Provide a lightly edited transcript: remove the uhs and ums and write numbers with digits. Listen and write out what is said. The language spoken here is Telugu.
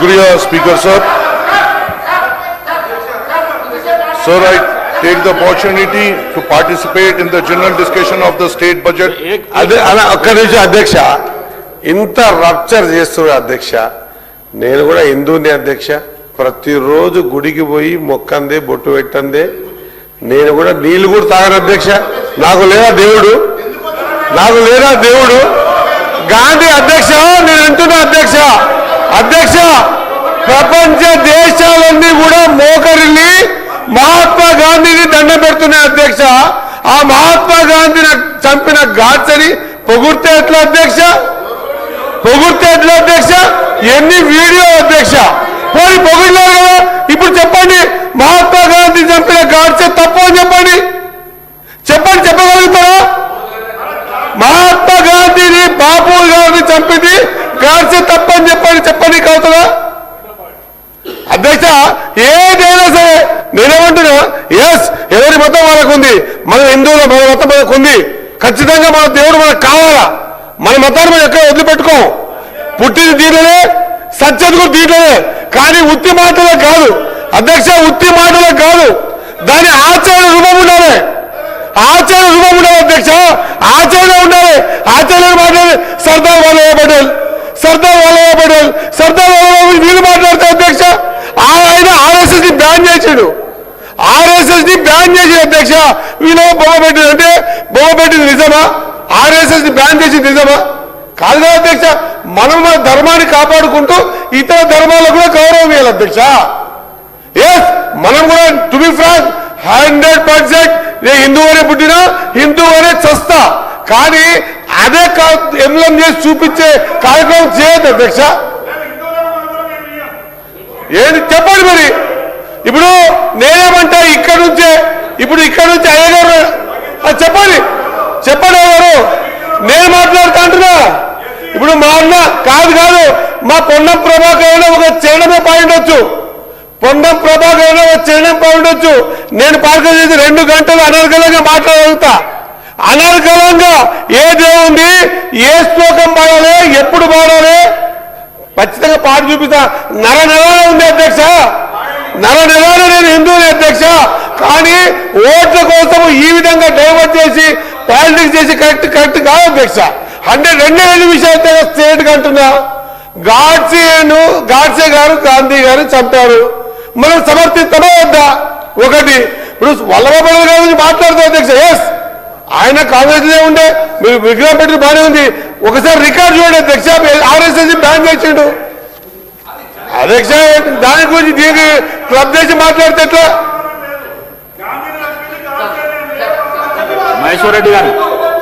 Shukriya, Speaker sir. Sir, I take the opportunity to participate in the general discussion of the state budget. ఒక్క నిమిషం అధ్యక్ష, ఇంత రప్చర్ చేస్తున్నా అధ్యక్ష. నేను కూడా హిందూని అధ్యక్ష. ప్రతిరోజు గుడికి పోయి మొక్కందే బొట్టు పెట్టందే. నేను కూడా నీళ్లు కూడా తాగను అధ్యక్ష. నాకు లేదా దేవుడు, నాకు లేదా దేవుడు. గాంధీ అధ్యక్ష, నేను అంటున్నా అధ్యక్ష, అధ్యక్ష ప్రపంచ దేశాలన్నీ కూడా మోకరిల్లి మహాత్మా గాంధీని దండం పెడుతున్నాయి అధ్యక్ష. ఆ మహాత్మా గాంధీని చంపిన గాడ్సని పొగుడితే ఎట్లా అధ్యక్ష? పొగుడితే ఎట్లా అధ్యక్ష? ఎన్ని వీడియో అధ్యక్ష? పోయి పొగిడలేరు కదా. ఇప్పుడు చెప్పండి, మహాత్మా గాంధీ చంపిన గాడ్సే తప్పు అని చెప్పండి. చెప్పండి, చెప్పగలుగుతారా? మహాత్మా గాంధీని బాబు గారిని చంపింది గాడ్సే తప్పని చెప్పండి. చెప్పండి అవుతుందా అధ్యక్ష? ఏదైనా సరే నేనేమంటున్నా, ఎస్ ఎవరి మతం మనకు ఉంది, మన హిందువుల మన మతం మనకు ఉంది. ఖచ్చితంగా మన దేవుడు మనకు కావాలా. మన మతాన్ని మనం ఎక్కడ వదిలిపెట్టుకోం. పుట్టింది దీంట్లోనే, సత్యది కూడా దీంట్లోనే. కానీ ఉత్తి మాటలే కాదు అధ్యక్ష, ఉత్తి మాటలే కాదు, దాని ఆచరణ రూపం ఉండాలి. ఆచరణ రూపం ఉండాలి అధ్యక్ష, ఆచరణ ఉండాలి. ఆచరణ మాట్లాడే సర్దార్ వల్లభాయ్ పటేల్, సర్దార్ వల్లభాయ్ పటేల్, సర్దార్ వల్లభాయ్ వీళ్ళు మాట్లాడతారు అధ్యక్ష. ఆయన ఆర్ఎస్ఎస్ ని బ్యాన్ చేసాడు, ఆర్ఎస్ఎస్ ని బ్యాన్ చేసాడు అధ్యక్ష. వీళ్ళు బొమ్మ పెట్టింది అంటే బొమ్మ పెట్టింది నిజమా? ఆర్ఎస్ఎస్ ని బ్యాన్ చేసింది నిజమా? కాదు కదా అధ్యక్ష. మనం మన ధర్మాన్ని కాపాడుకుంటూ ఇతర ధర్మాలకు కూడా గౌరవం ఇవ్వాలి అధ్యక్ష. ఎస్, మనం కూడా టు బి ఫ్రాంక్ 100% నేను హిందువునే పుట్టినా హిందువునే చస్తా. కానీ అదే ఎంలం చేసి చూపించే కార్యక్రమం చేయదు అధ్యక్ష. ఏంటి చెప్పండి మరి. ఇప్పుడు నేనేమంటా ఇక్కడ నుంచి అయ్యగారు చెప్పండి, చెప్పండి అయ్యగారు. నేను మాట్లాడుతా అంటున్నా. ఇప్పుడు మా అన్న కాదు మా పొన్నం ప్రభాకర్ ఒక చరణమే పాయిండొచ్చు, పొన్నం ప్రభాకర్ ఒక చరణం పాయిండొచ్చు. నేను పార్కం చేసి 2 గంటలు అనర్గళంగా మాట్లాడగలుగుతా. అనర్గళంగా ఏ దేవుంది, ఏ శ్లోకం పాడాలి, ఎప్పుడు పాడాలి ఖచ్చితంగా పాట చూపిస్తా. నెల ఉంది అధ్యక్ష, నెల నేను హిందువుని అధ్యక్ష. కానీ ఓట్ల కోసం ఈ విధంగా డైవర్ట్ చేసి పాలిటిక్స్ చేసి కరెక్ట్ కాదు అధ్యక్ష. 2 విషయాలు స్టేట్ అంటున్నా. గాడ్సే గారు గాంధీ గారు చంపారు, మనం సమర్థిస్తామా వద్దా? ఒకటి. ఇప్పుడు వల్లభాయ్ పటేల్ గారి గురించి మాట్లాడుతాం అధ్యక్ష. ఎస్, ఆయన కాంగ్రెస్ ఉండే, మీరు విగ్రహం పెట్టి బాగానే ఉంది. ఒకసారి రికార్డు చూడండి అధ్యక్ష, ఆర్ఎస్ఎస్ బ్యాన్ చేసిండు అధ్యక్ష. దాని గురించి దీనికి క్లబ్ చేసి మాట్లాడితే ఎట్లా? మహేశ్వర్ రెడ్డి గారు